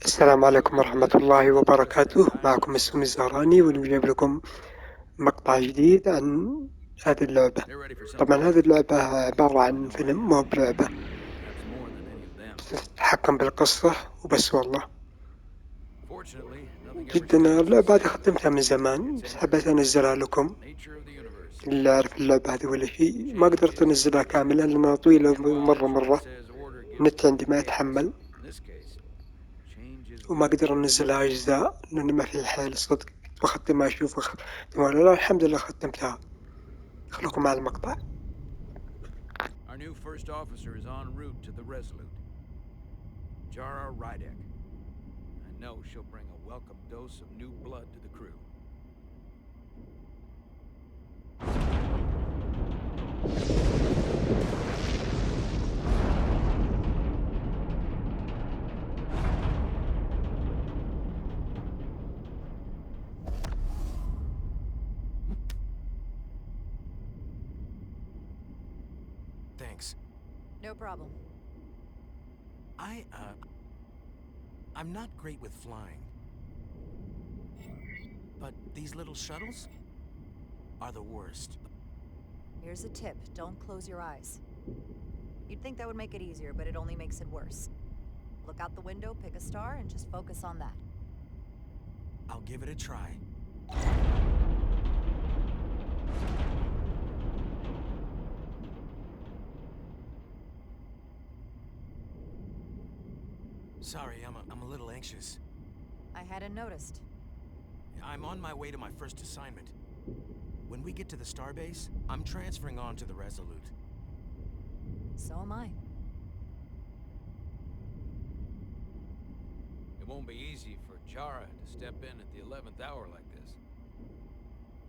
السلام عليكم ورحمة الله وبركاته. معكم السومي الزهراني ونجيب لكم مقطع جديد عن هذه اللعبة. طبعا هذه اللعبة عبارة عن فيلم مو بلعبة، تتحكم بالقصة وبس. والله جدا اللعبة هذه ختمتها من زمان، بس حبيت أنزلها لكم. اللي يعرف اللعبة هذه ولا شيء، ما قدرت أنزلها كاملة لأنها طويلة مرة. النت عندي ما يتحمل، وما أقدر أنزلها أجزاء لأن ما في حيل صدق. وأختمها أشوف أختمها ولا لا. الحمد لله ختمتها. خلوكم مع المقطع. Our new first officer is en route to the Resolute. Jara Rydek. I know she'll bring a welcome dose of new blood to the crew. Thanks. No problem. I'm not great with flying. But these little shuttles are the worst. Here's a tip. Don't close your eyes. You'd think that would make it easier, but it only makes it worse. Look out the window, pick a star, and just focus on that. I'll give it a try. Sorry, I'm a little anxious. I hadn't noticed. I'm on my way to my first assignment. When we get to the starbase, I'm transferring on to the Resolute. So am I. It won't be easy for Jara to step in at the 11th hour like this.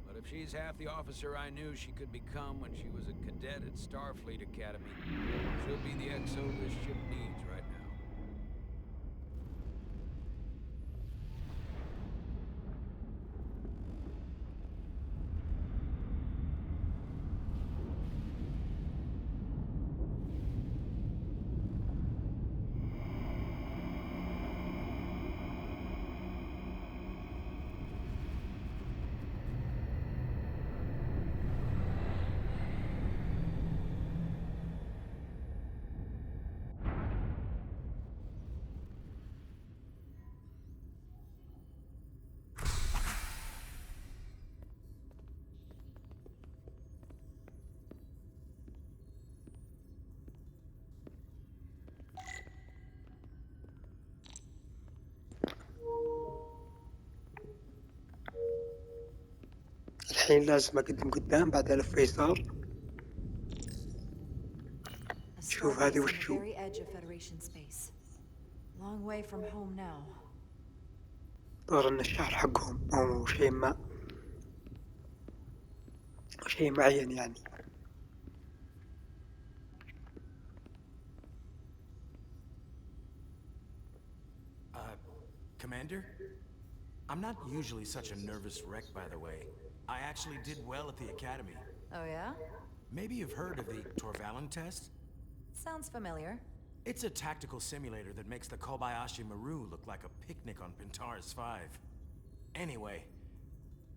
But if she's half the officer I knew she could become when she was a cadet at Starfleet Academy, she'll be the XO this ship needs right now. الحين لازم أقدم قدام، بعد ألف يسار. A شوف starbase هذه on the وشو. very edge of Federation space. Long way from home now. طار النشار حقهم أو شيء معين يعني. Commander? I'm not usually such a nervous wreck, by the way. I actually did well at the Academy. Oh yeah? Maybe you've heard of the Torvalin test? Sounds familiar. It's a tactical simulator that makes the Kobayashi Maru look like a picnic on Pintaris 5. Anyway,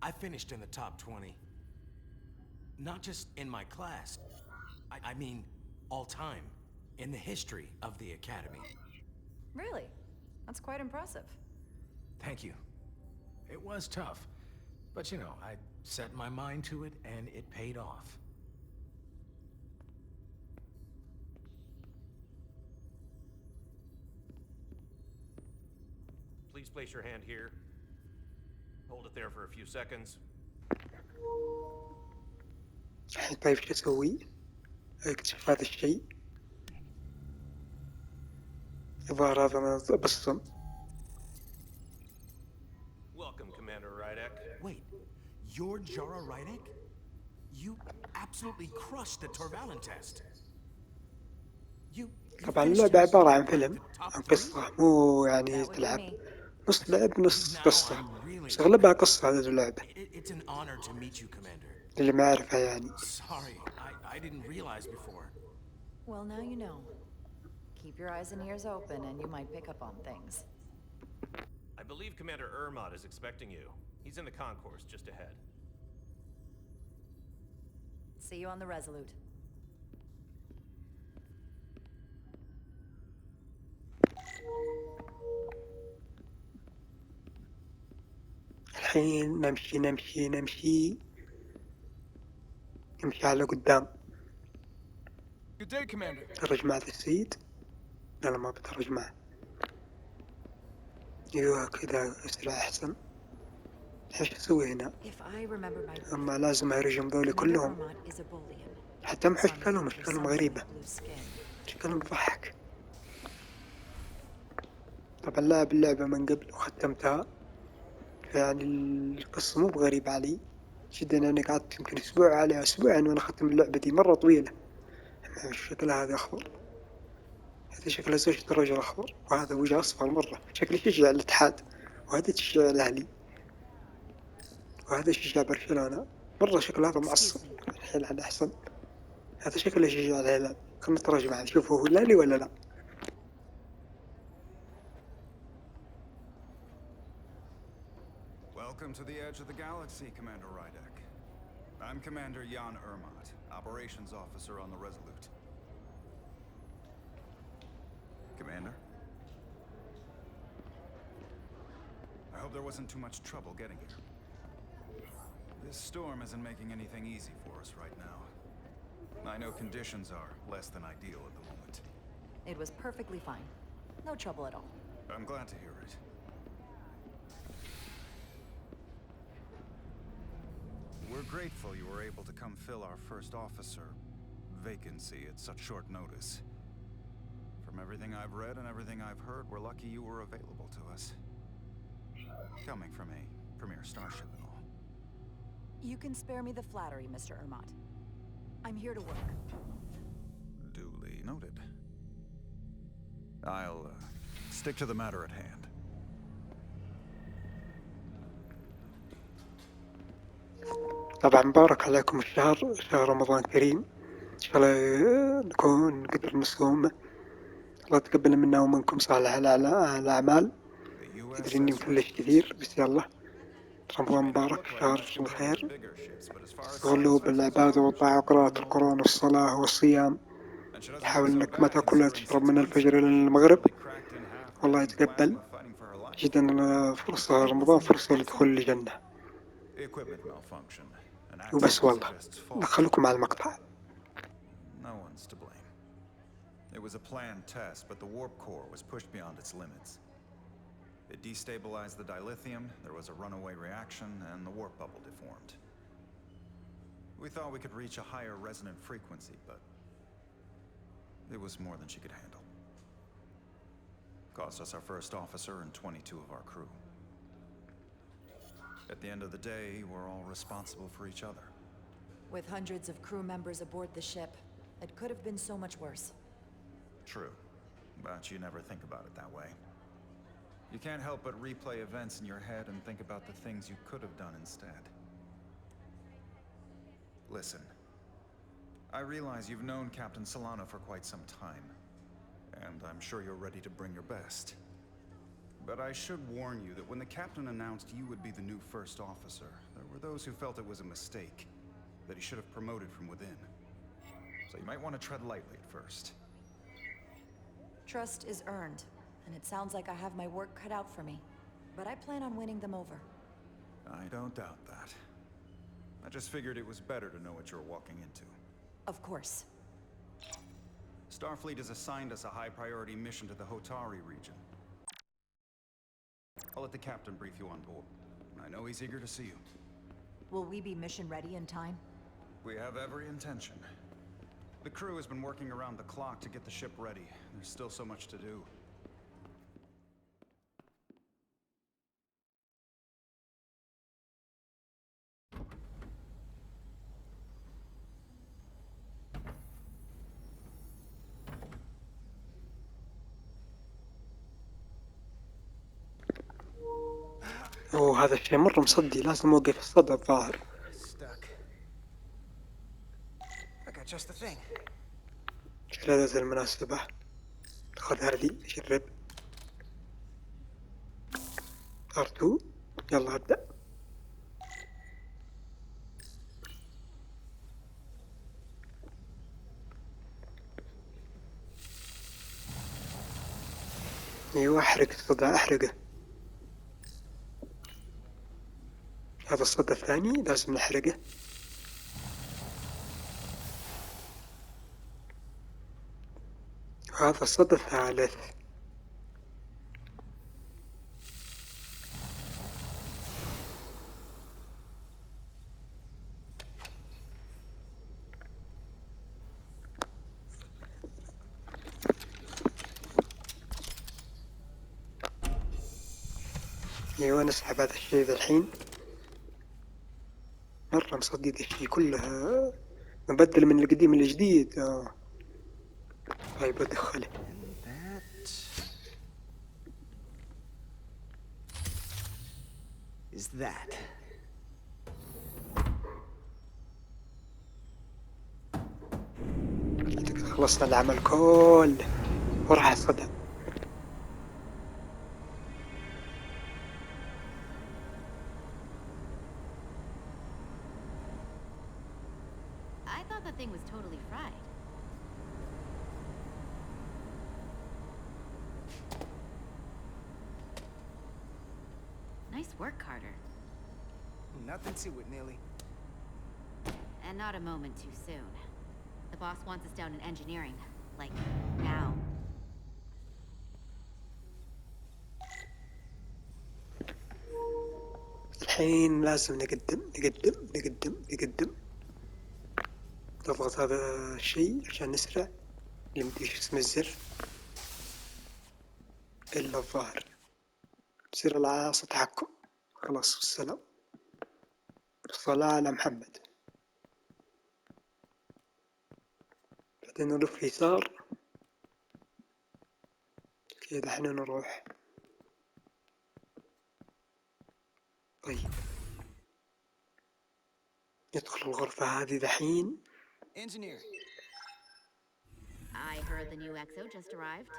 I finished in the top 20. Not just in my class. I mean, all time. In the history of the Academy. Really? That's quite impressive. Thank you. It was tough. But you know, I set my mind to it and it paid off. Please place your hand here. Hold it there for a few seconds. الحين طيب شو أسوي؟ أكتشف هذا الشيء. الظاهر هذا أنا أبصم. Welcome, Commander Rydek. Wait, you're Jara Rydek? You absolutely crushed the Torvalin test. You طبعا finished اللعبة in عبارة عن like فيلم، the top عن 3? قصة، مو يعني That would be تلعب. me. نص لعب نص Now قصة، I'm really بس أغلبها قصة هذه اللعبة It's an honor to meet you, Commander. اللي ما أعرفها يعني. Sorry, I didn't realize before. Well, now you know. Keep your eyes and ears open and you might pick up on things. believe Commander Ermot is expecting you. He's in the concourse just ahead. See you on the Resolute. الحين نمشي نمشي نمشي نمشي على قدام. Good day, Commander. ترج مع ذا السيد. لا ما بترج معه. ايوه كذا اسرع احسن. ايش اسوي هنا؟ اما لازم اهرجهم ذولي كلهم. حتى مو اشكالهم غريبة. شكلهم يضحك. طبعا لاعب اللعبة من قبل وختمتها، يعني القصة مو بغريبة علي جدا. أنا قعدت يمكن أسبوع عليها، أسبوعين وأنا ختم اللعبة دي، مرة طويلة. شكلها هذا أخضر، هذا شكله زوجة الرجل أخضر، وهذا وجه أصفر مرة، شكله يشجع الاتحاد، وهذا تشجع الأهلي، وهذا يشجع برشلونة. مرة شكله هذا معصب. الهلال أحسن. هذا شكله يشجع الهلال. خلنا نتراجع معه نشوف هو هلالي ولا لا. Welcome to the edge of the galaxy, Commander Rydek. I'm Commander Jan Ermot, Operations Officer on the Resolute. Commander? I hope there wasn't too much trouble getting here. This storm isn't making anything easy for us right now. I know conditions are less than ideal at the moment. It was perfectly fine. No trouble at all. I'm glad to hear it. We're grateful you were able to come fill our first officer vacancy at such short notice. From everything I've read and everything I've heard, we're lucky you were available to us. Coming from a premier starship and all. You can spare me the flattery, Mr. Ermot. I'm here to work. Duly noted. I'll stick to the matter at hand. طبعا مبارك عليكم الشهر، شهر رمضان كريم. إن شاء الله نكون نقدر نصوم. الله يتقبل منا ومنكم صالح الأعمال. أدري إني مفلش كثير بس يلا. رمضان مبارك، شهر الخير. استغلوا بالعبادة والطاعة وقراءة القرآن والصلاة والصيام. حاول إنك ما تاكل ولا تشرب من الفجر إلى المغرب. والله يتقبل. جدا فرصة رمضان، فرصة لدخول الجنة. وبس والله دخلكم على المقطع. No one's to blame. It was a planned test, but the warp core was pushed beyond its limits. It destabilized the dilithium, there was a runaway reaction, and the warp bubble deformed. We thought we could reach a higher resonant frequency, but it was more than she could handle. Cost us our first officer and 22 of our crew. At the end of the day, we're all responsible for each other. With hundreds of crew members aboard the ship, it could have been so much worse. True, but you never think about it that way. You can't help but replay events in your head and think about the things you could have done instead. Listen, I realize you've known Captain Solano for quite some time, and I'm sure you're ready to bring your best. But I should warn you that when the captain announced you would be the new first officer, there were those who felt it was a mistake, that he should have promoted from within. So you might want to tread lightly at first. Trust is earned, and it sounds like I have my work cut out for me. But I plan on winning them over. I don't doubt that. I just figured it was better to know what you're walking into. Of course. Starfleet has assigned us a high-priority mission to the Hotari region. I'll let the captain brief you on board. I know he's eager to see you. Will we be mission ready in time? We have every intention. The crew has been working around the clock to get the ship ready. There's still so much to do. وهذا الشيء مرة مصدي، لازم أوقف الصدى الظاهر. شكل هذا المناسبة. خذ هذه شرب. R2. يلا ابدأ. ايوه احرق الصدى، احرقه. هذا الصدى الثاني لازم نحرقه. هذا الصدى الثالث. ايوه نسحب هذا الشيء ذا الحين. مرة مصدق الشيء كلها، نبدل من القديم للجديد. طيب بدخله. Is that خلصنا العمل كله وراح الصدى. I thought the thing was totally fried. Nice work, Carter. nothing to it, Neely? And not a moment too soon. The boss wants us down in engineering. Like, now. الحين لازم نقدم. نضغط هذا الشيء عشان نسرع. يمدي شو اسم الزر إلا الظاهر. تصير العاصة تحكم. خلاص والسلام. الصلاة على محمد. بعدين نلف يسار كذا. احنا نروح. طيب ندخل الغرفة هذه دحين. Engineer. I heard the new EXO just arrived.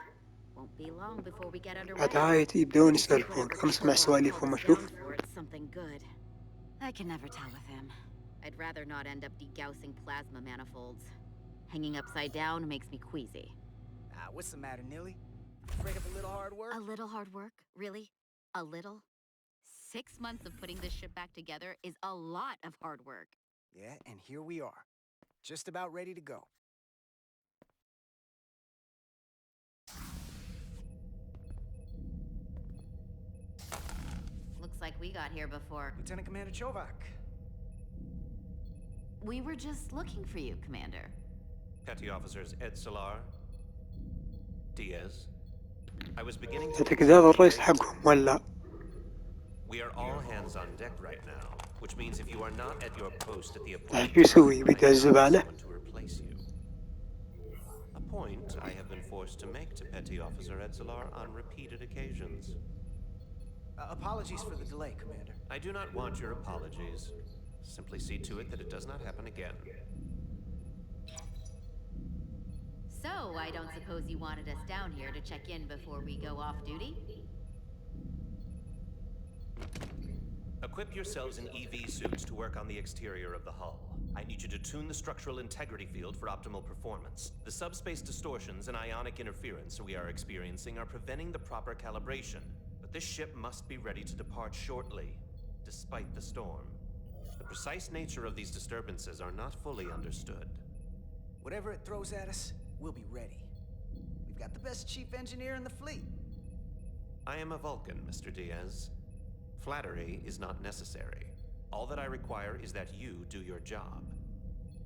Won't be long before we get underway. بعد هاي يبدون يسولفون. خلنا نسمع سواليفهم اشوف. Something good. I can never tell with him. I'd rather not end up degaussing plasma manifolds. Hanging upside down makes me queasy. What's the matter, Neely? Afraid of a little hard work? A little hard work? Really? A little? 6 months of putting this ship back together is a lot of hard work. Yeah, and here we are. Just about ready to go. Looks like we got here before. Lieutenant Commander Chovak. We were just looking for you, Commander. Petty Officers Ed Salar, Diaz. I was beginning to... هذاك هذا الرئيس حقهم ولا؟ We are all hands on deck right now, which means if you are not at your post at the شو appointed يسوي؟ time, I بيدز have الزبالة؟ someone to replace you. A point I have been forced to make to Petty Officer Ed Salar on repeated occasions. Apologies for the delay, Commander. I do not want your apologies. Simply see to it that it does not happen again. So, I don't suppose you wanted us down here to check in before we go off duty? Equip yourselves in EV suits to work on the exterior of the hull. I need you to tune the structural integrity field for optimal performance. The subspace distortions and ionic interference we are experiencing are preventing the proper calibration. But this ship must be ready to depart shortly, despite the storm. The precise nature of these disturbances are not fully understood. Whatever it throws at us, we'll be ready. We've got the best chief engineer in the fleet. I am a Vulcan, Mr. Diaz. Flattery is not necessary. All that I require is that you do your job.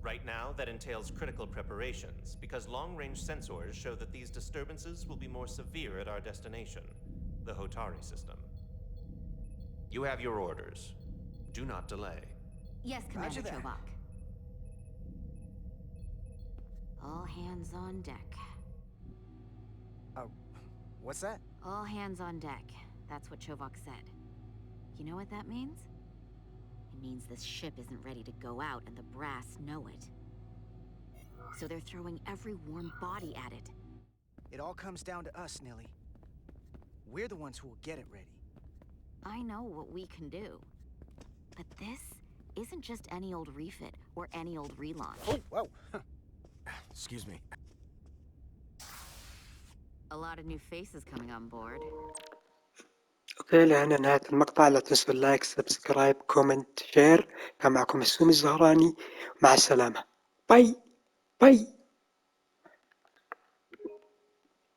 Right now, that entails critical preparations, because long-range sensors show that these disturbances will be more severe at our destination, the Hotari system. You have your orders. Do not delay. Yes, Commander Roger that. Chovak. All hands on deck. What's that? All hands on deck. That's what Chovak said. You know what that means? It means this ship isn't ready to go out and the brass know it. So they're throwing every warm body at it. It all comes down to us, Neely. We're the ones who will get it ready. I know what we can do. But this isn't just any old refit or any old relaunch. Oh, whoa. Excuse me. A lot of new faces coming on board. اوكي، لهنا نهاية المقطع. لا تنسوا اللايك، سبسكرايب، كومنت، شير. كان معكم السومي الزهراني، مع السلامة. باي باي.